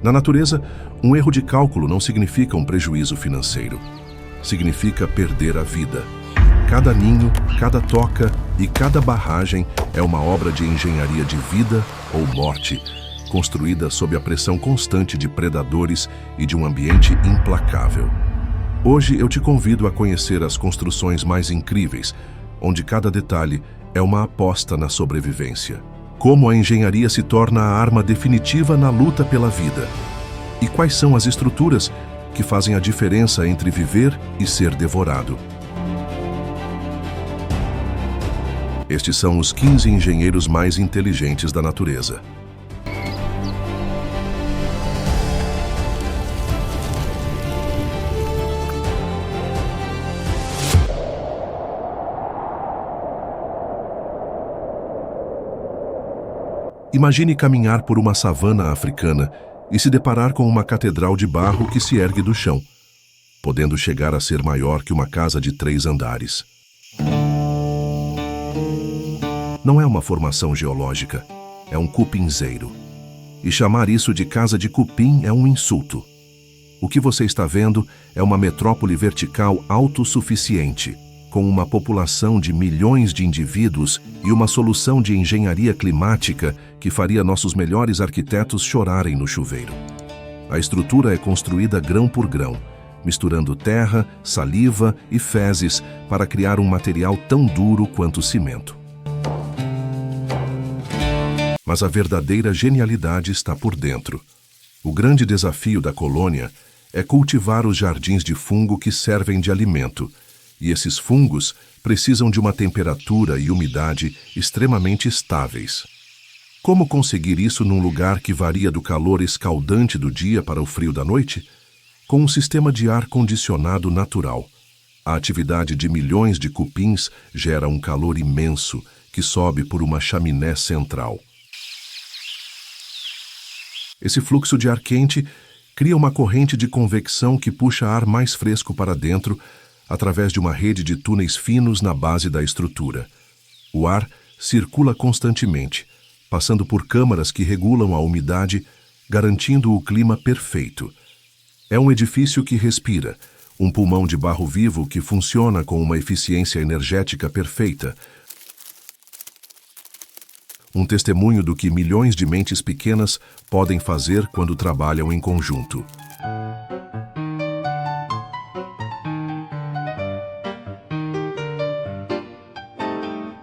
Na natureza, um erro de cálculo não significa um prejuízo financeiro. Significa perder a vida. Cada ninho, cada toca e cada barragem é uma obra de engenharia de vida ou morte, construída sob a pressão constante de predadores e de um ambiente implacável. Hoje eu te convido a conhecer as construções mais incríveis, onde cada detalhe é uma aposta na sobrevivência. Como a engenharia se torna a arma definitiva na luta pela vida. E quais são as estruturas que fazem a diferença entre viver e ser devorado. Estes são os 15 engenheiros mais inteligentes da natureza. Imagine caminhar por uma savana africana e se deparar com uma catedral de barro que se ergue do chão, podendo chegar a ser maior que uma casa de 3 andares. Não é uma formação geológica, é um cupinzeiro. E chamar isso de casa de cupim é um insulto. O que você está vendo é uma metrópole vertical autossuficiente, com uma população de milhões de indivíduos e uma solução de engenharia climática que faria nossos melhores arquitetos chorarem no chuveiro. A estrutura é construída grão por grão, misturando terra, saliva e fezes para criar um material tão duro quanto o cimento. Mas a verdadeira genialidade está por dentro. O grande desafio da colônia é cultivar os jardins de fungo que servem de alimento, e esses fungos precisam de uma temperatura e umidade extremamente estáveis. Como conseguir isso num lugar que varia do calor escaldante do dia para o frio da noite? Com um sistema de ar-condicionado natural. A atividade de milhões de cupins gera um calor imenso que sobe por uma chaminé central. Esse fluxo de ar quente cria uma corrente de convecção que puxa ar mais fresco para dentro através de uma rede de túneis finos na base da estrutura. O ar circula constantemente, passando por câmaras que regulam a umidade, garantindo o clima perfeito. É um edifício que respira, um pulmão de barro vivo que funciona com uma eficiência energética perfeita. Um testemunho do que milhões de mentes pequenas podem fazer quando trabalham em conjunto.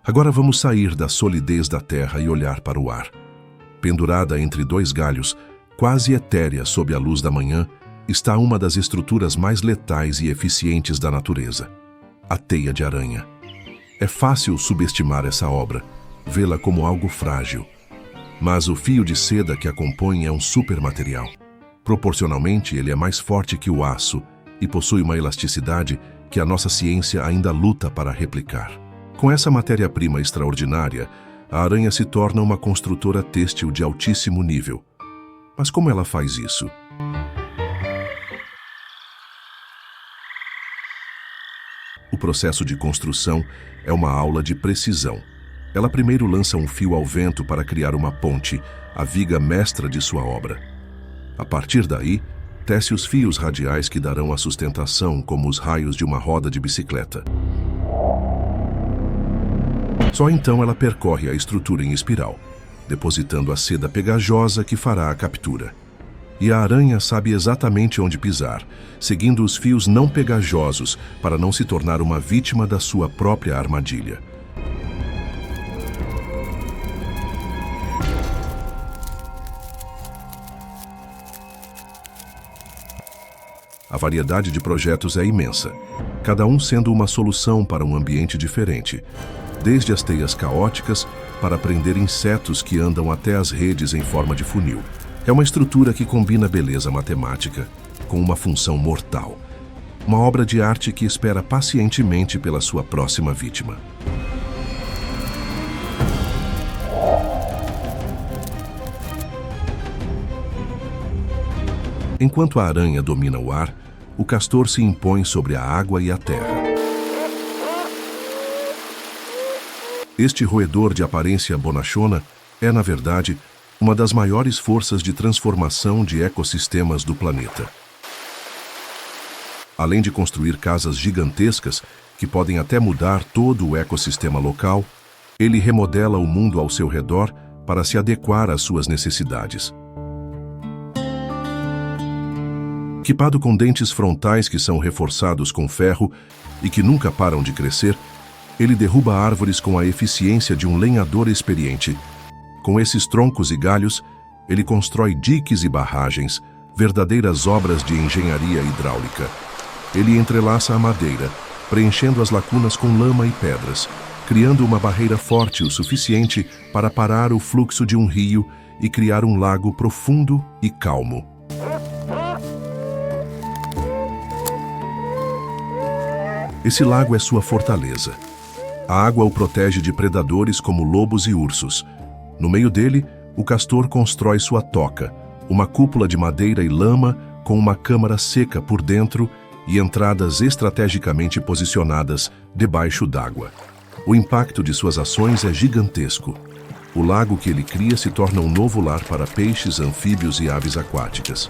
Agora vamos sair da solidez da terra e olhar para o ar. Pendurada entre 2 galhos, quase etérea sob a luz da manhã, está uma das estruturas mais letais e eficientes da natureza: a teia de aranha. É fácil subestimar essa obra, vê-la como algo frágil. Mas o fio de seda que a compõe é um supermaterial. Proporcionalmente, ele é mais forte que o aço e possui uma elasticidade que a nossa ciência ainda luta para replicar. Com essa matéria-prima extraordinária, a aranha se torna uma construtora têxtil de altíssimo nível. Mas como ela faz isso? O processo de construção é uma aula de precisão. Ela primeiro lança um fio ao vento para criar uma ponte, a viga mestra de sua obra. A partir daí, tece os fios radiais que darão a sustentação como os raios de uma roda de bicicleta. Só então ela percorre a estrutura em espiral, depositando a seda pegajosa que fará a captura. E a aranha sabe exatamente onde pisar, seguindo os fios não pegajosos para não se tornar uma vítima da sua própria armadilha. A variedade de projetos é imensa, cada um sendo uma solução para um ambiente diferente, desde as teias caóticas para prender insetos que andam até as redes em forma de funil. É uma estrutura que combina beleza matemática com uma função mortal. Uma obra de arte que espera pacientemente pela sua próxima vítima. Enquanto a aranha domina o ar, o castor se impõe sobre a água e a terra. Este roedor de aparência bonachona é, na verdade, uma das maiores forças de transformação de ecossistemas do planeta. Além de construir casas gigantescas que podem até mudar todo o ecossistema local, ele remodela o mundo ao seu redor para se adequar às suas necessidades. Equipado com dentes frontais que são reforçados com ferro e que nunca param de crescer, ele derruba árvores com a eficiência de um lenhador experiente. Com esses troncos e galhos, ele constrói diques e barragens, verdadeiras obras de engenharia hidráulica. Ele entrelaça a madeira, preenchendo as lacunas com lama e pedras, criando uma barreira forte o suficiente para parar o fluxo de um rio e criar um lago profundo e calmo. Esse lago é sua fortaleza. A água o protege de predadores como lobos e ursos. No meio dele, o castor constrói sua toca, uma cúpula de madeira e lama com uma câmara seca por dentro e entradas estrategicamente posicionadas debaixo d'água. O impacto de suas ações é gigantesco. O lago que ele cria se torna um novo lar para peixes, anfíbios e aves aquáticas.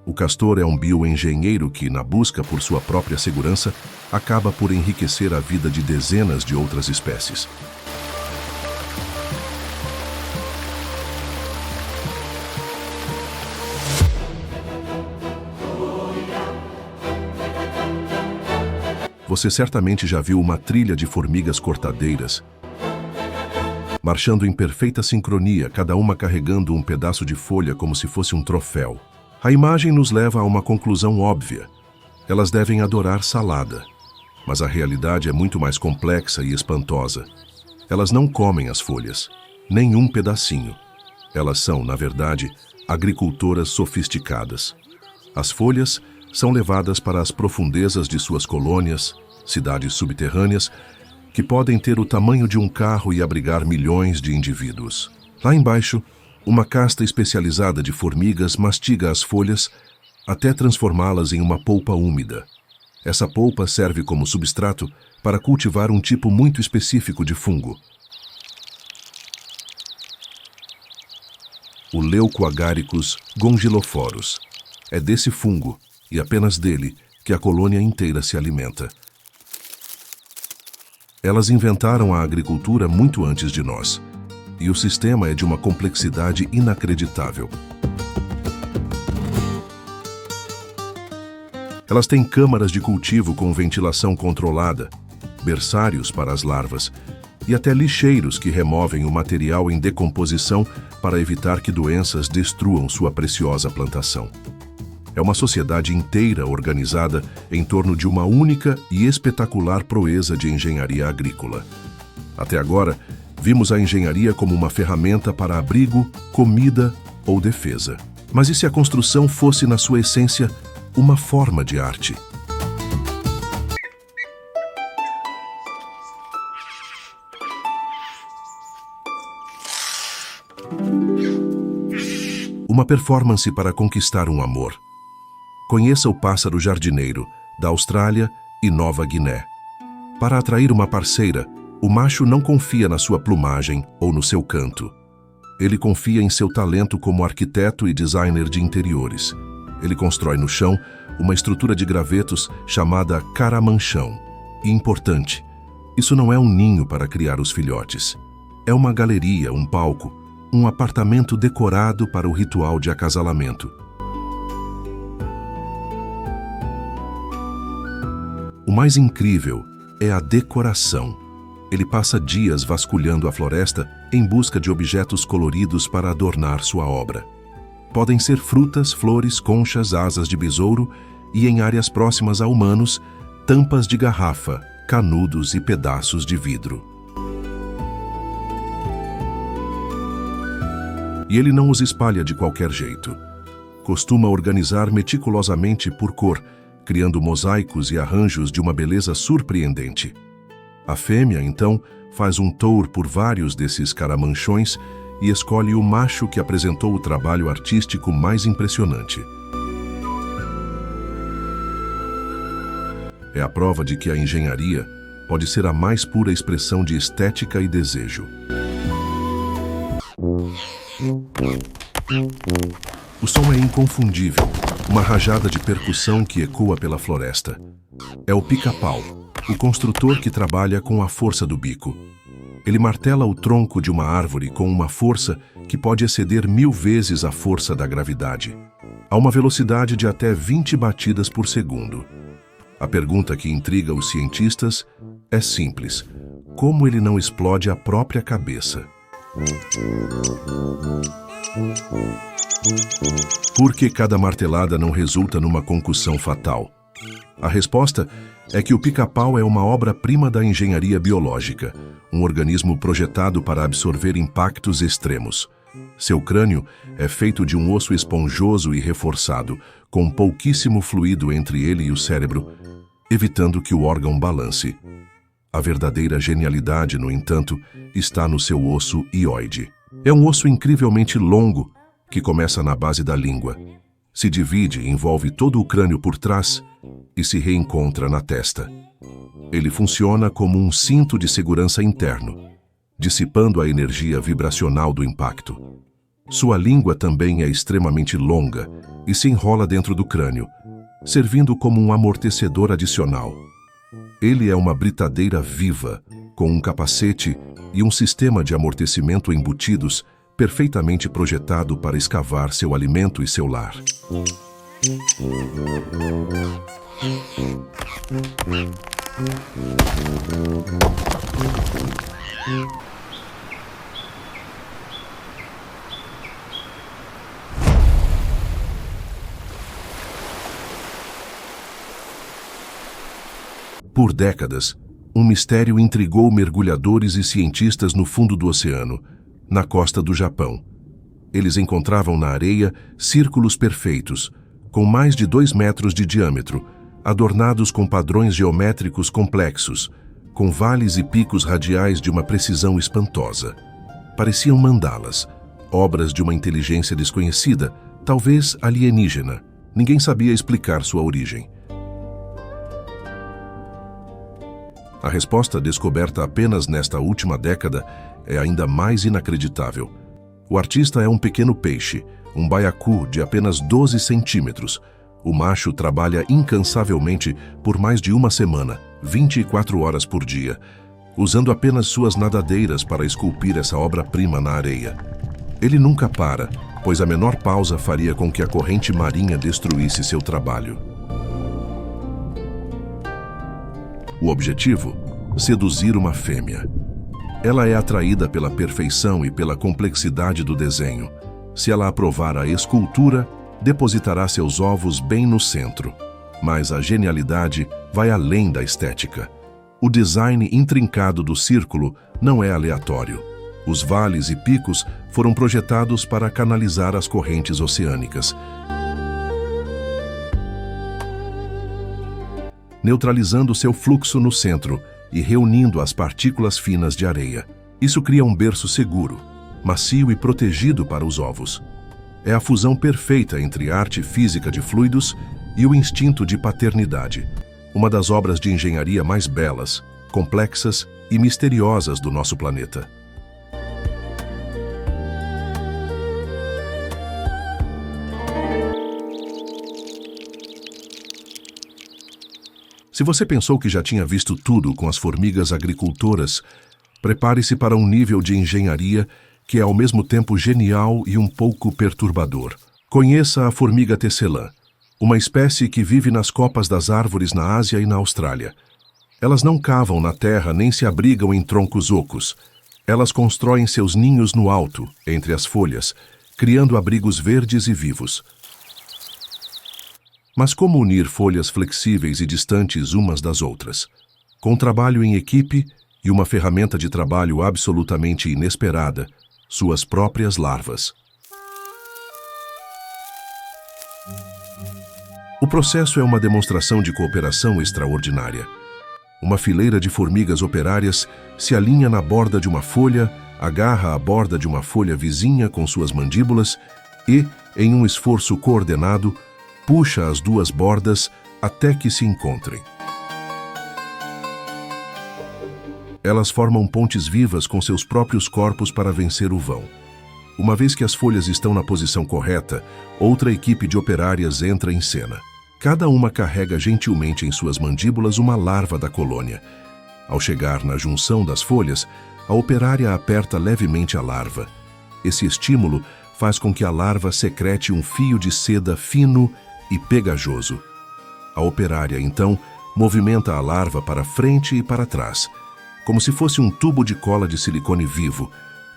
O castor é um bioengenheiro que, na busca por sua própria segurança, acaba por enriquecer a vida de dezenas de outras espécies. Você certamente já viu uma trilha de formigas cortadeiras, marchando em perfeita sincronia, cada uma carregando um pedaço de folha como se fosse um troféu. A imagem nos leva a uma conclusão óbvia. Elas devem adorar salada. Mas a realidade é muito mais complexa e espantosa. Elas não comem as folhas, nem um pedacinho. Elas são, na verdade, agricultoras sofisticadas. As folhas são levadas para as profundezas de suas colônias, cidades subterrâneas, que podem ter o tamanho de um carro e abrigar milhões de indivíduos. Lá embaixo, uma casta especializada de formigas mastiga as folhas até transformá-las em uma polpa úmida. Essa polpa serve como substrato para cultivar um tipo muito específico de fungo, o Leucoagaricus gongilophorus. É desse fungo, e apenas dele, que a colônia inteira se alimenta. Elas inventaram a agricultura muito antes de nós. E o sistema é de uma complexidade inacreditável. Elas têm câmaras de cultivo com ventilação controlada, berçários para as larvas e até lixeiros que removem o material em decomposição para evitar que doenças destruam sua preciosa plantação. É uma sociedade inteira organizada em torno de uma única e espetacular proeza de engenharia agrícola. Até agora, vimos a engenharia como uma ferramenta para abrigo, comida ou defesa. Mas e se a construção fosse, na sua essência, uma forma de arte? Uma performance para conquistar um amor. Conheça o pássaro jardineiro, da Austrália e Nova Guiné. Para atrair uma parceira, o macho não confia na sua plumagem ou no seu canto. Ele confia em seu talento como arquiteto e designer de interiores. Ele constrói no chão uma estrutura de gravetos chamada caramanchão. E importante, isso não é um ninho para criar os filhotes. É uma galeria, um palco, um apartamento decorado para o ritual de acasalamento. O mais incrível é a decoração. Ele passa dias vasculhando a floresta em busca de objetos coloridos para adornar sua obra. Podem ser frutas, flores, conchas, asas de besouro e, em áreas próximas a humanos, tampas de garrafa, canudos e pedaços de vidro. E ele não os espalha de qualquer jeito. Costuma organizar meticulosamente por cor, criando mosaicos e arranjos de uma beleza surpreendente. A fêmea, então, faz um tour por vários desses caramanchões e escolhe o macho que apresentou o trabalho artístico mais impressionante. É a prova de que a engenharia pode ser a mais pura expressão de estética e desejo. O som é inconfundível, uma rajada de percussão que ecoa pela floresta. É o pica-pau, o construtor que trabalha com a força do bico. Ele martela o tronco de uma árvore com uma força que pode exceder 1000 vezes a força da gravidade, a uma velocidade de até 20 batidas por segundo. A pergunta que intriga os cientistas é simples: como ele não explode a própria cabeça? Por que cada martelada não resulta numa concussão fatal? A resposta é que o pica-pau é uma obra-prima da engenharia biológica, um organismo projetado para absorver impactos extremos. Seu crânio é feito de um osso esponjoso e reforçado, com pouquíssimo fluido entre ele e o cérebro, evitando que o órgão balance. A verdadeira genialidade, no entanto, está no seu osso hioide. É um osso incrivelmente longo, que começa na base da língua, se divide e envolve todo o crânio por trás e se reencontra na testa. Ele funciona como um cinto de segurança interno, dissipando a energia vibracional do impacto. Sua língua também é extremamente longa e se enrola dentro do crânio, servindo como um amortecedor adicional. Ele é uma britadeira viva, com um capacete e um sistema de amortecimento embutidos perfeitamente projetado para escavar seu alimento e seu lar. Por décadas, um mistério intrigou mergulhadores e cientistas no fundo do oceano, na costa do Japão. Eles encontravam na areia círculos perfeitos, com mais de 2 metros de diâmetro, adornados com padrões geométricos complexos, com vales e picos radiais de uma precisão espantosa. Pareciam mandalas, obras de uma inteligência desconhecida, talvez alienígena. Ninguém sabia explicar sua origem. A resposta, descoberta apenas nesta última década, é ainda mais inacreditável. O artista é um pequeno peixe, um baiacu de apenas 12 centímetros. O macho trabalha incansavelmente por mais de uma semana, 24 horas por dia, usando apenas suas nadadeiras para esculpir essa obra-prima na areia. Ele nunca para, pois a menor pausa faria com que a corrente marinha destruísse seu trabalho. O objetivo? Seduzir uma fêmea. Ela é atraída pela perfeição e pela complexidade do desenho. Se ela aprovar a escultura, depositará seus ovos bem no centro. Mas a genialidade vai além da estética. O design intrincado do círculo não é aleatório. Os vales e picos foram projetados para canalizar as correntes oceânicas, neutralizando seu fluxo no centro e reunindo as partículas finas de areia. Isso cria um berço seguro, macio e protegido para os ovos. É a fusão perfeita entre a arte física de fluidos e o instinto de paternidade, uma das obras de engenharia mais belas, complexas e misteriosas do nosso planeta. Se você pensou que já tinha visto tudo com as formigas agricultoras, prepare-se para um nível de engenharia que é ao mesmo tempo genial e um pouco perturbador. Conheça a formiga tecelã, uma espécie que vive nas copas das árvores na Ásia e na Austrália. Elas não cavam na terra nem se abrigam em troncos ocos. Elas constroem seus ninhos no alto, entre as folhas, criando abrigos verdes e vivos. Mas como unir folhas flexíveis e distantes umas das outras? Com trabalho em equipe e uma ferramenta de trabalho absolutamente inesperada, suas próprias larvas. O processo é uma demonstração de cooperação extraordinária. Uma fileira de formigas operárias se alinha na borda de uma folha, agarra a borda de uma folha vizinha com suas mandíbulas e, em um esforço coordenado, puxa as duas bordas até que se encontrem. Elas formam pontes vivas com seus próprios corpos para vencer o vão. Uma vez que as folhas estão na posição correta, outra equipe de operárias entra em cena. Cada uma carrega gentilmente em suas mandíbulas uma larva da colônia. Ao chegar na junção das folhas, a operária aperta levemente a larva. Esse estímulo faz com que a larva secrete um fio de seda fino e pegajoso. A operária, então, movimenta a larva para frente e para trás, como se fosse um tubo de cola de silicone vivo,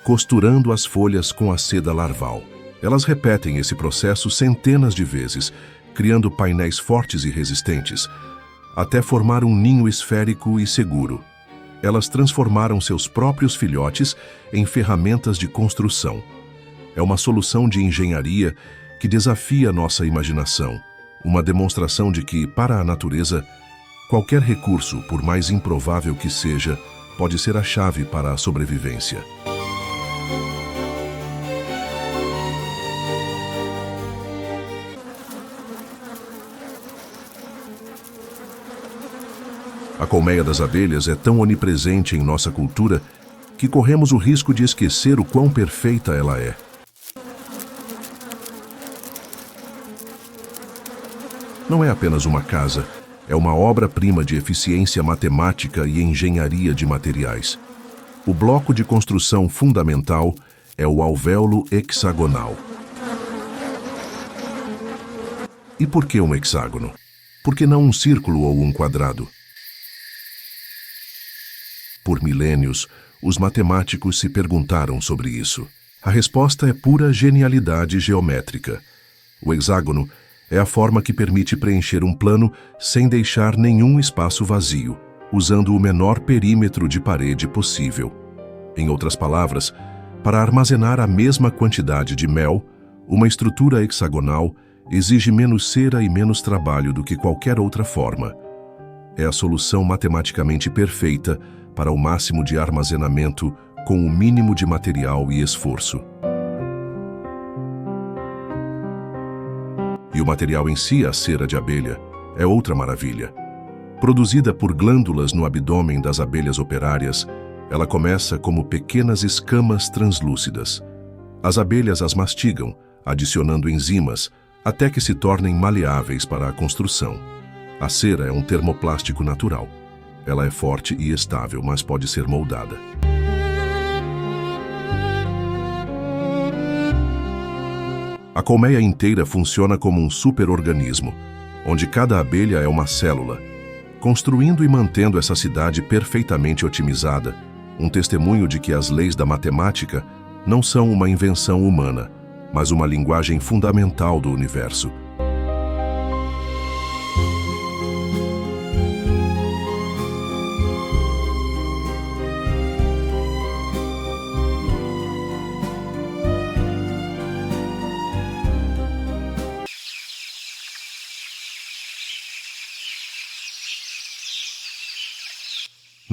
costurando as folhas com a seda larval. Elas repetem esse processo centenas de vezes, criando painéis fortes e resistentes, até formar um ninho esférico e seguro. Elas transformaram seus próprios filhotes em ferramentas de construção. É uma solução de engenharia que desafia nossa imaginação, uma demonstração de que, para a natureza, qualquer recurso, por mais improvável que seja, pode ser a chave para a sobrevivência. A colmeia das abelhas é tão onipresente em nossa cultura que corremos o risco de esquecer o quão perfeita ela é. Não é apenas uma casa, é uma obra-prima de eficiência matemática e engenharia de materiais. O bloco de construção fundamental é o alvéolo hexagonal. E por que um hexágono? Por que não um círculo ou um quadrado? Por milênios, os matemáticos se perguntaram sobre isso. A resposta é pura genialidade geométrica. O hexágono é a forma que permite preencher um plano sem deixar nenhum espaço vazio, usando o menor perímetro de parede possível. Em outras palavras, para armazenar a mesma quantidade de mel, uma estrutura hexagonal exige menos cera e menos trabalho do que qualquer outra forma. É a solução matematicamente perfeita para o máximo de armazenamento com o mínimo de material e esforço. E o material em si, a cera de abelha, é outra maravilha. Produzida por glândulas no abdômen das abelhas operárias, ela começa como pequenas escamas translúcidas. As abelhas as mastigam, adicionando enzimas, até que se tornem maleáveis para a construção. A cera é um termoplástico natural. Ela é forte e estável, mas pode ser moldada. A colmeia inteira funciona como um superorganismo, onde cada abelha é uma célula, construindo e mantendo essa cidade perfeitamente otimizada, um testemunho de que as leis da matemática não são uma invenção humana, mas uma linguagem fundamental do universo.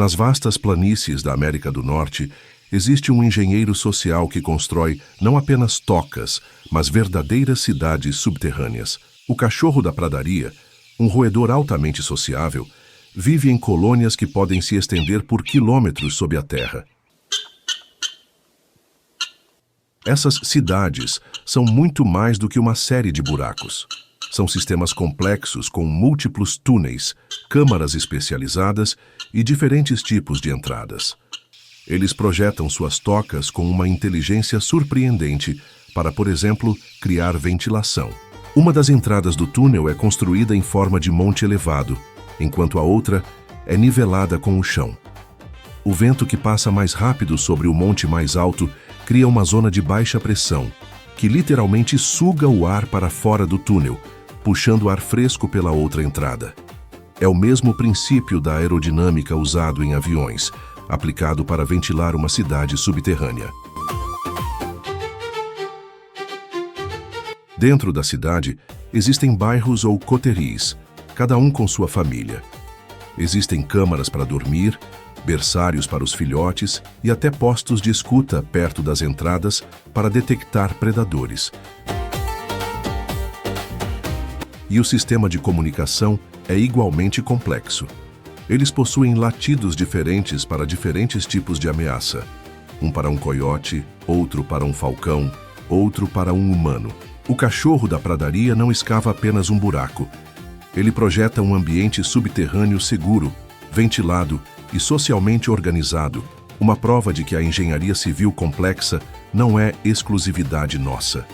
Nas vastas planícies da América do Norte, existe um engenheiro social que constrói não apenas tocas, mas verdadeiras cidades subterrâneas. O cachorro da pradaria, um roedor altamente sociável, vive em colônias que podem se estender por quilômetros sob a terra. Essas cidades são muito mais do que uma série de buracos. São sistemas complexos com múltiplos túneis, câmaras especializadas e diferentes tipos de entradas. Eles projetam suas tocas com uma inteligência surpreendente para, por exemplo, criar ventilação. Uma das entradas do túnel é construída em forma de monte elevado, enquanto a outra é nivelada com o chão. O vento que passa mais rápido sobre o monte mais alto cria uma zona de baixa pressão, que literalmente suga o ar para fora do túnel, puxando ar fresco pela outra entrada. É o mesmo princípio da aerodinâmica usado em aviões, aplicado para ventilar uma cidade subterrânea. Dentro da cidade, existem bairros ou coteries, cada um com sua família. Existem câmaras para dormir, berçários para os filhotes e até postos de escuta perto das entradas para detectar predadores. E o sistema de comunicação é igualmente complexo. Eles possuem latidos diferentes para diferentes tipos de ameaça. Um para um coiote, outro para um falcão, outro para um humano. O cachorro da pradaria não escava apenas um buraco. Ele projeta um ambiente subterrâneo seguro, ventilado e socialmente organizado, uma prova de que a engenharia civil complexa não é exclusividade nossa.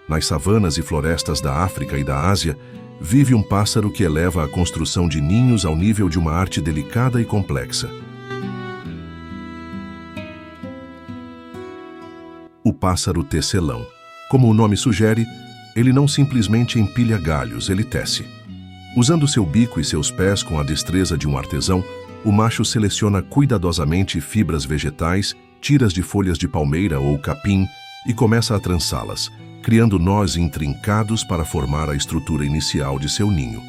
Nas savanas e florestas da África e da Ásia, vive um pássaro que eleva a construção de ninhos ao nível de uma arte delicada e complexa. O pássaro tecelão. Como o nome sugere, ele não simplesmente empilha galhos, ele tece. Usando seu bico e seus pés com a destreza de um artesão, o macho seleciona cuidadosamente fibras vegetais, tiras de folhas de palmeira ou capim e começa a trançá-las, criando nós intrincados para formar a estrutura inicial de seu ninho.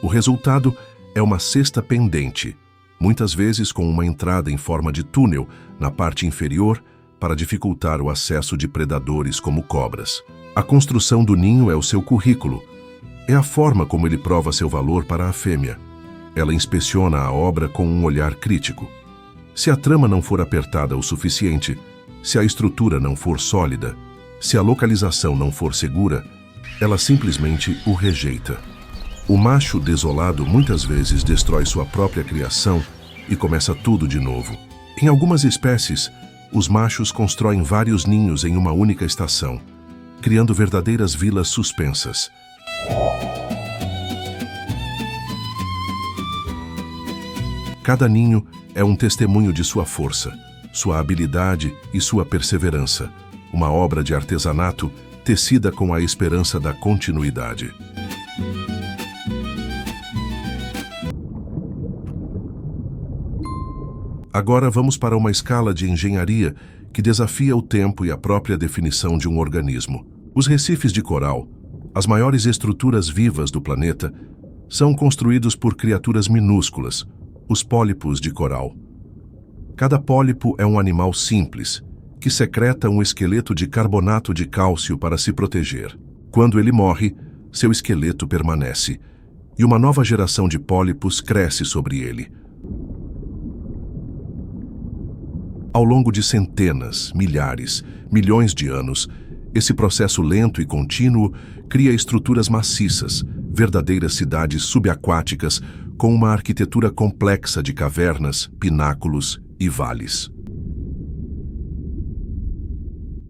O resultado é uma cesta pendente, muitas vezes com uma entrada em forma de túnel na parte inferior para dificultar o acesso de predadores como cobras. A construção do ninho é o seu currículo. É a forma como ele prova seu valor para a fêmea. Ela inspeciona a obra com um olhar crítico. Se a trama não for apertada o suficiente, se a estrutura não for sólida, se a localização não for segura, ela simplesmente o rejeita. O macho desolado muitas vezes destrói sua própria criação e começa tudo de novo. Em algumas espécies, os machos constroem vários ninhos em uma única estação, criando verdadeiras vilas suspensas. Cada ninho é um testemunho de sua força, sua habilidade e sua perseverança, uma obra de artesanato tecida com a esperança da continuidade. Agora vamos para uma escala de engenharia que desafia o tempo e a própria definição de um organismo. Os recifes de coral, as maiores estruturas vivas do planeta, são construídos por criaturas minúsculas, os pólipos de coral. Cada pólipo é um animal simples, que secreta um esqueleto de carbonato de cálcio para se proteger. Quando ele morre, seu esqueleto permanece, e uma nova geração de pólipos cresce sobre ele. Ao longo de centenas, milhares, milhões de anos, esse processo lento e contínuo cria estruturas maciças, verdadeiras cidades subaquáticas com uma arquitetura complexa de cavernas, pináculos e vales.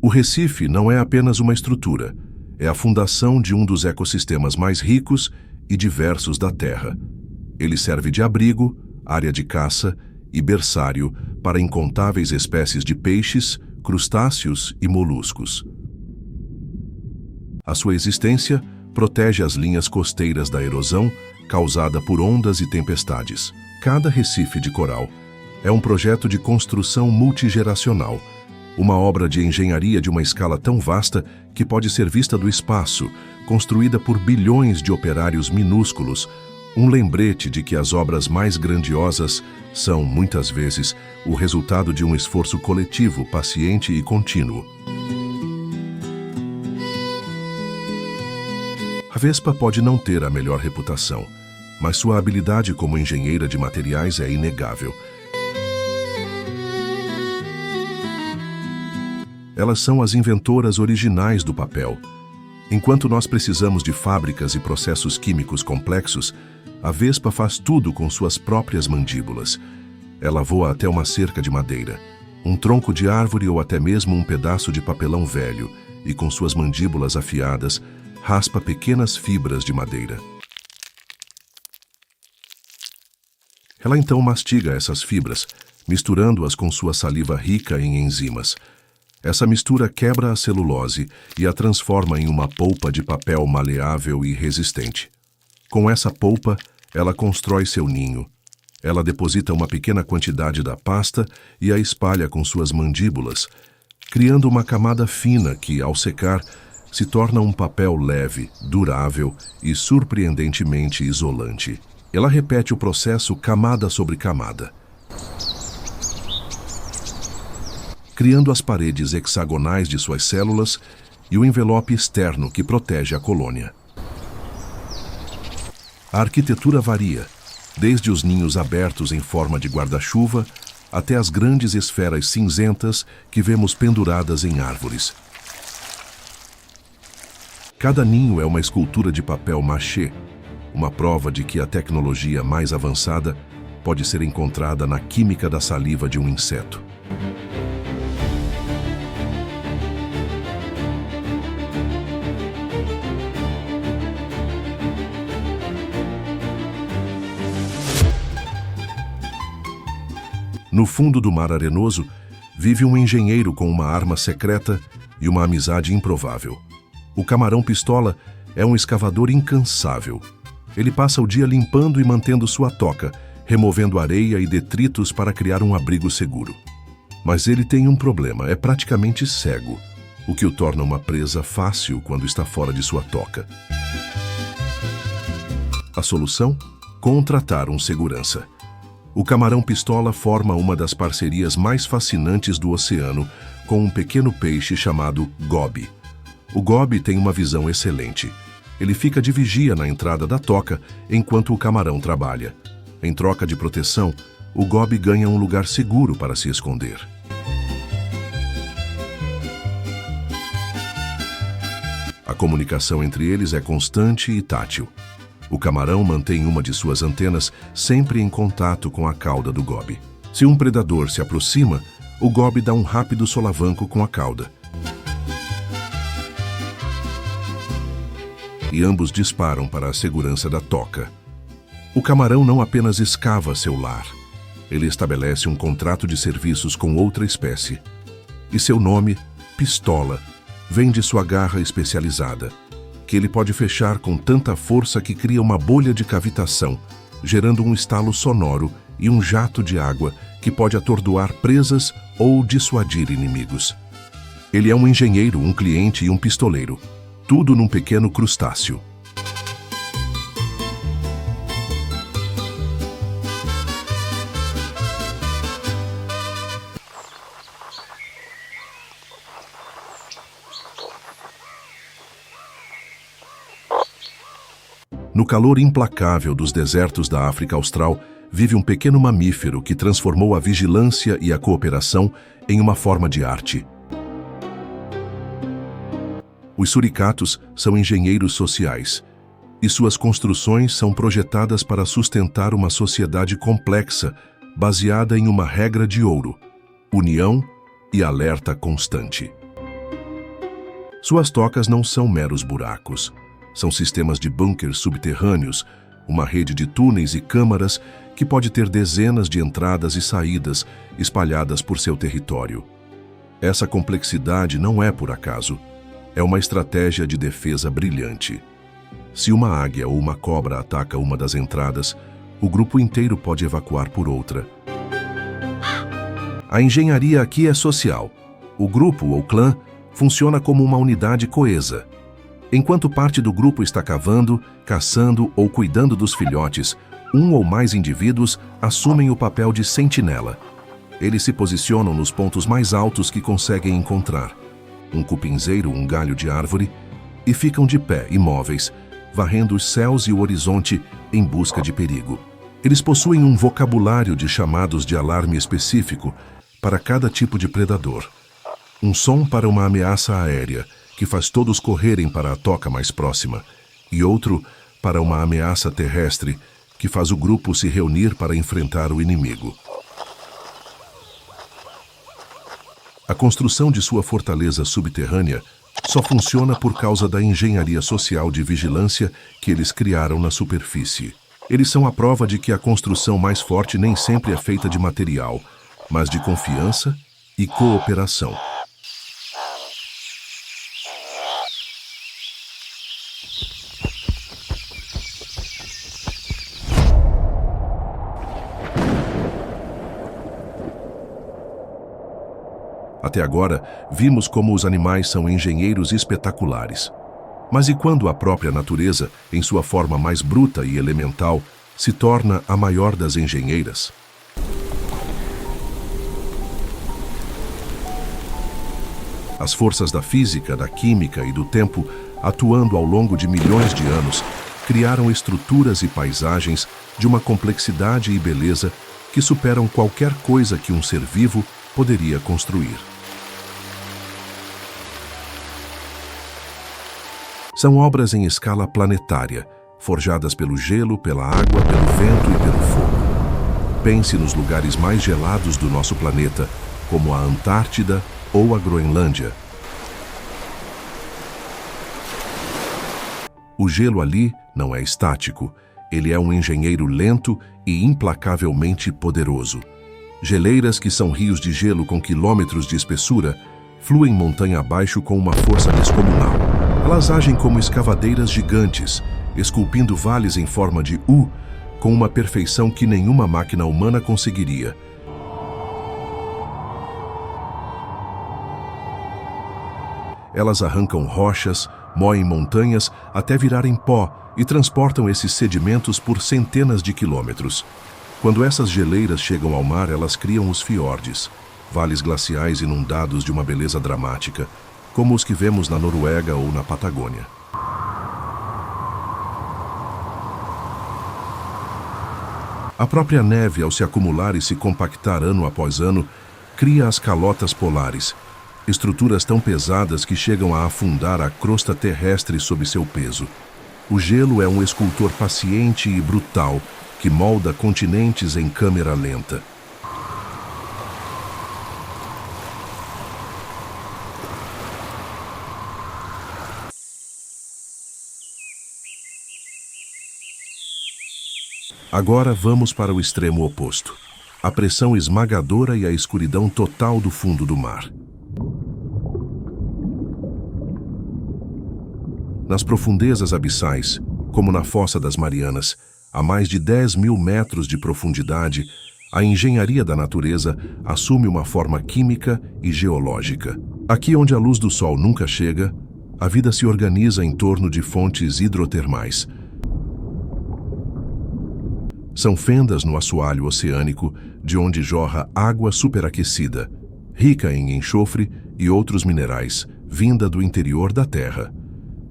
O recife não é apenas uma estrutura, é a fundação de um dos ecossistemas mais ricos e diversos da Terra. Ele serve de abrigo, área de caça e berçário para incontáveis espécies de peixes, crustáceos e moluscos. A sua existência protege as linhas costeiras da erosão causada por ondas e tempestades. Cada recife de coral é um projeto de construção multigeracional, uma obra de engenharia de uma escala tão vasta que pode ser vista do espaço, construída por bilhões de operários minúsculos, um lembrete de que as obras mais grandiosas são, muitas vezes, o resultado de um esforço coletivo, paciente e contínuo. A Vespa pode não ter a melhor reputação, mas sua habilidade como engenheira de materiais é inegável. Elas são as inventoras originais do papel. Enquanto nós precisamos de fábricas e processos químicos complexos, a Vespa faz tudo com suas próprias mandíbulas. Ela voa até uma cerca de madeira, um tronco de árvore ou até mesmo um pedaço de papelão velho e, com suas mandíbulas afiadas, raspa pequenas fibras de madeira. Ela então mastiga essas fibras, misturando-as com sua saliva rica em enzimas. Essa mistura quebra a celulose e a transforma em uma polpa de papel maleável e resistente. Com essa polpa, ela constrói seu ninho. Ela deposita uma pequena quantidade da pasta e a espalha com suas mandíbulas, criando uma camada fina que, ao secar, se torna um papel leve, durável e surpreendentemente isolante. Ela repete o processo camada sobre camada, criando as paredes hexagonais de suas células e o envelope externo que protege a colônia. A arquitetura varia, desde os ninhos abertos em forma de guarda-chuva até as grandes esferas cinzentas que vemos penduradas em árvores. Cada ninho é uma escultura de papel machê, uma prova de que a tecnologia mais avançada pode ser encontrada na química da saliva de um inseto. No fundo do mar arenoso, vive um engenheiro com uma arma secreta e uma amizade improvável. O camarão-pistola é um escavador incansável. Ele passa o dia limpando e mantendo sua toca, removendo areia e detritos para criar um abrigo seguro. Mas ele tem um problema, é praticamente cego, o que o torna uma presa fácil quando está fora de sua toca. A solução? Contratar um segurança. O camarão-pistola forma uma das parcerias mais fascinantes do oceano com um pequeno peixe chamado gobe. O gobe tem uma visão excelente. Ele fica de vigia na entrada da toca enquanto o camarão trabalha. Em troca de proteção, o gobe ganha um lugar seguro para se esconder. A comunicação entre eles é constante e tátil. O camarão mantém uma de suas antenas sempre em contato com a cauda do gobe. Se um predador se aproxima, o gobe dá um rápido solavanco com a cauda. E ambos disparam para a segurança da toca. O camarão não apenas escava seu lar, ele estabelece um contrato de serviços com outra espécie. E seu nome, pistola, vem de sua garra especializada, que ele pode fechar com tanta força que cria uma bolha de cavitação, gerando um estalo sonoro e um jato de água que pode atordoar presas ou dissuadir inimigos. Ele é um engenheiro, um cliente e um pistoleiro, tudo num pequeno crustáceo. No calor implacável dos desertos da África Austral, vive um pequeno mamífero que transformou a vigilância e a cooperação em uma forma de arte. Os suricatos são engenheiros sociais, e suas construções são projetadas para sustentar uma sociedade complexa, baseada em uma regra de ouro: união e alerta constante. Suas tocas não são meros buracos. São sistemas de bunkers subterrâneos, uma rede de túneis e câmaras que pode ter dezenas de entradas e saídas espalhadas por seu território. Essa complexidade não é por acaso. É uma estratégia de defesa brilhante. Se uma águia ou uma cobra ataca uma das entradas, o grupo inteiro pode evacuar por outra. A engenharia aqui é social. O grupo ou clã funciona como uma unidade coesa. Enquanto parte do grupo está cavando, caçando ou cuidando dos filhotes, um ou mais indivíduos assumem o papel de sentinela. Eles se posicionam nos pontos mais altos que conseguem encontrar, um cupinzeiro, um galho de árvore, e ficam de pé, imóveis, varrendo os céus e o horizonte em busca de perigo. Eles possuem um vocabulário de chamados de alarme específico para cada tipo de predador. Um som para uma ameaça aérea, que faz todos correrem para a toca mais próxima, e outro para uma ameaça terrestre, que faz o grupo se reunir para enfrentar o inimigo. A construção de sua fortaleza subterrânea só funciona por causa da engenharia social de vigilância que eles criaram na superfície. Eles são a prova de que a construção mais forte nem sempre é feita de material, mas de confiança e cooperação. Até agora, vimos como os animais são engenheiros espetaculares. Mas e quando a própria natureza, em sua forma mais bruta e elemental, se torna a maior das engenheiras. As forças da física, da química e do tempo, atuando ao longo de milhões de anos, criaram estruturas e paisagens de uma complexidade e beleza que superam qualquer coisa que um ser vivo poderia construir. São obras em escala planetária, forjadas pelo gelo, pela água, pelo vento e pelo fogo. Pense nos lugares mais gelados do nosso planeta, como a Antártida ou a Groenlândia. O gelo ali não é estático, ele é um engenheiro lento e implacavelmente poderoso. Geleiras que são rios de gelo com quilômetros de espessura, fluem montanha abaixo com uma força descomunal. Elas agem como escavadeiras gigantes, esculpindo vales em forma de U, com uma perfeição que nenhuma máquina humana conseguiria. Elas arrancam rochas, moem montanhas até virarem pó e transportam esses sedimentos por centenas de quilômetros. Quando essas geleiras chegam ao mar, elas criam os fiordes, vales glaciais inundados de uma beleza dramática, como os que vemos na Noruega ou na Patagônia. A própria neve, ao se acumular e se compactar ano após ano, cria as calotas polares, estruturas tão pesadas que chegam a afundar a crosta terrestre sob seu peso. O gelo é um escultor paciente e brutal que molda continentes em câmera lenta. Agora vamos para o extremo oposto. A pressão esmagadora e a escuridão total do fundo do mar. Nas profundezas abissais, como na Fossa das Marianas, a mais de 10 mil metros de profundidade, a engenharia da natureza assume uma forma química e geológica. Aqui onde a luz do sol nunca chega, a vida se organiza em torno de fontes hidrotermais. São fendas no assoalho oceânico de onde jorra água superaquecida, rica em enxofre e outros minerais, vinda do interior da Terra.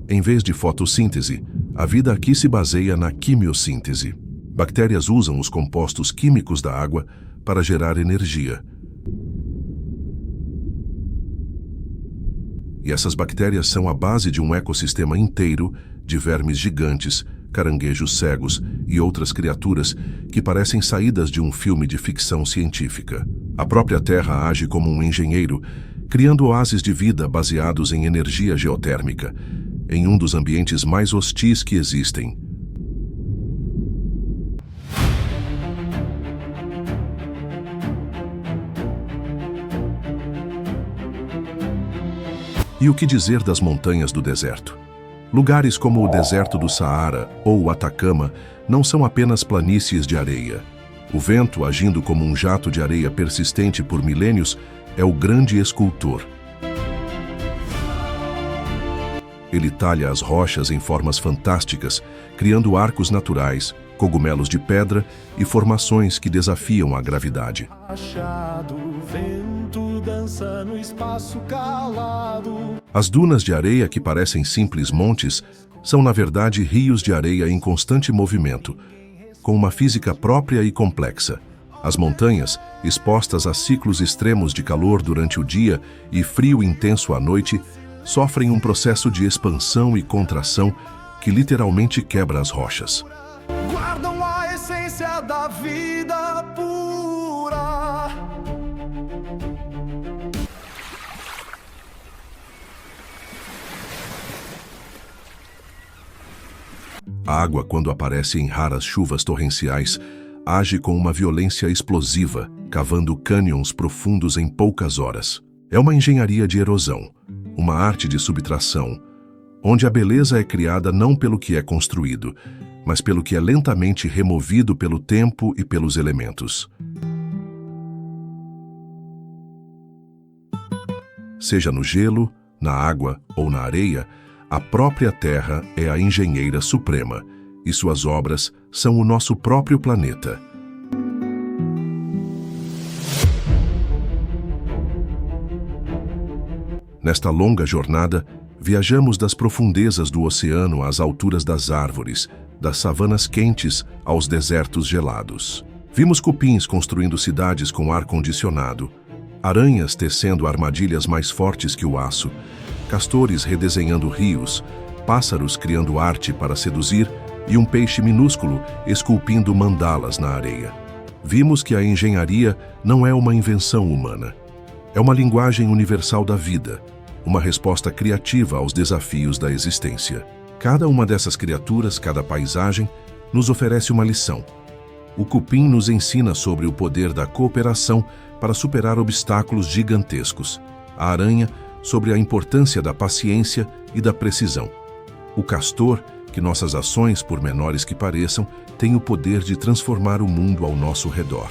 Em vez de fotossíntese, a vida aqui se baseia na quimiossíntese. Bactérias usam os compostos químicos da água para gerar energia. E essas bactérias são a base de um ecossistema inteiro de vermes gigantes, caranguejos cegos e outras criaturas que parecem saídas de um filme de ficção científica. A própria Terra age como um engenheiro, criando oásis de vida baseados em energia geotérmica, em um dos ambientes mais hostis que existem. E o que dizer das montanhas do deserto? Lugares como o deserto do Saara ou o Atacama não são apenas planícies de areia. O vento, agindo como um jato de areia persistente por milênios, é o grande escultor. Ele talha as rochas em formas fantásticas, criando arcos naturais, cogumelos de pedra e formações que desafiam a gravidade. As dunas de areia que parecem simples montes são, na verdade, rios de areia em constante movimento, com uma física própria e complexa. As montanhas, expostas a ciclos extremos de calor durante o dia e frio intenso à noite, sofrem um processo de expansão e contração que literalmente quebra as rochas. Guardam a essência da vida pura. A água, quando aparece em raras chuvas torrenciais, age com uma violência explosiva, cavando cânions profundos em poucas horas. É uma engenharia de erosão, uma arte de subtração, onde a beleza é criada não pelo que é construído, mas pelo que é lentamente removido pelo tempo e pelos elementos. Seja no gelo, na água ou na areia, a própria Terra é a engenheira suprema, e suas obras são o nosso próprio planeta. Nesta longa jornada, viajamos das profundezas do oceano às alturas das árvores, das savanas quentes aos desertos gelados. Vimos cupins construindo cidades com ar-condicionado, aranhas tecendo armadilhas mais fortes que o aço, castores redesenhando rios, pássaros criando arte para seduzir e um peixe minúsculo esculpindo mandalas na areia. Vimos que a engenharia não é uma invenção humana. É uma linguagem universal da vida, uma resposta criativa aos desafios da existência. Cada uma dessas criaturas, cada paisagem, nos oferece uma lição. O cupim nos ensina sobre o poder da cooperação para superar obstáculos gigantescos. A aranha, sobre a importância da paciência e da precisão. O castor, que nossas ações, por menores que pareçam, têm o poder de transformar o mundo ao nosso redor.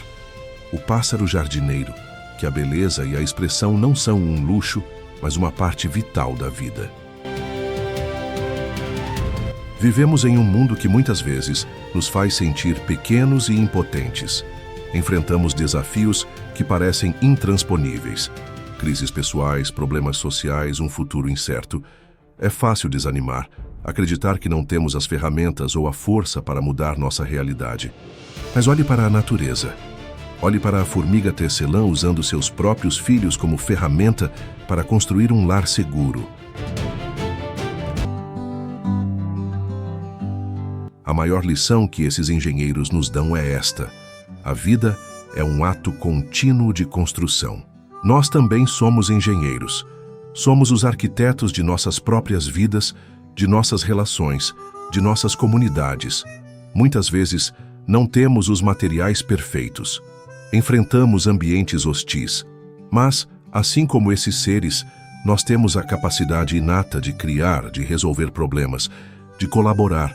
O pássaro jardineiro, que a beleza e a expressão não são um luxo, mas uma parte vital da vida. Vivemos em um mundo que muitas vezes nos faz sentir pequenos e impotentes. Enfrentamos desafios que parecem intransponíveis. Crises pessoais, problemas sociais, um futuro incerto. É fácil desanimar, acreditar que não temos as ferramentas ou a força para mudar nossa realidade. Mas olhe para a natureza. Olhe para a formiga tecelã usando seus próprios filhos como ferramenta para construir um lar seguro. A maior lição que esses engenheiros nos dão é esta: a vida é um ato contínuo de construção. Nós também somos engenheiros. Somos os arquitetos de nossas próprias vidas, de nossas relações, de nossas comunidades. Muitas vezes, não temos os materiais perfeitos. Enfrentamos ambientes hostis. Mas, assim como esses seres, nós temos a capacidade inata de criar, de resolver problemas, de colaborar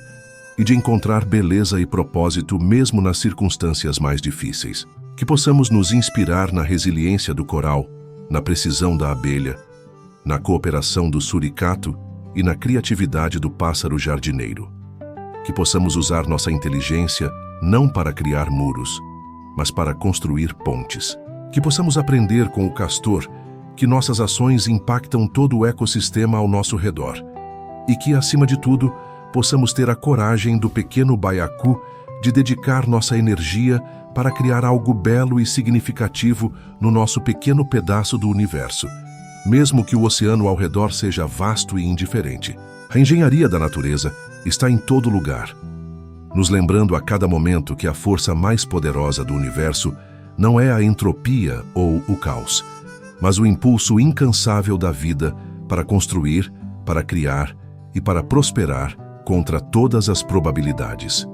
e de encontrar beleza e propósito mesmo nas circunstâncias mais difíceis. Que possamos nos inspirar na resiliência do coral, na precisão da abelha, na cooperação do suricato e na criatividade do pássaro jardineiro. Que possamos usar nossa inteligência não para criar muros, mas para construir pontes. Que possamos aprender com o castor que nossas ações impactam todo o ecossistema ao nosso redor. E que, acima de tudo, possamos ter a coragem do pequeno baiacu de dedicar nossa energia para criar algo belo e significativo no nosso pequeno pedaço do universo, mesmo que o oceano ao redor seja vasto e indiferente. A engenharia da natureza está em todo lugar, nos lembrando a cada momento que a força mais poderosa do universo não é a entropia ou o caos, mas o impulso incansável da vida para construir, para criar e para prosperar contra todas as probabilidades.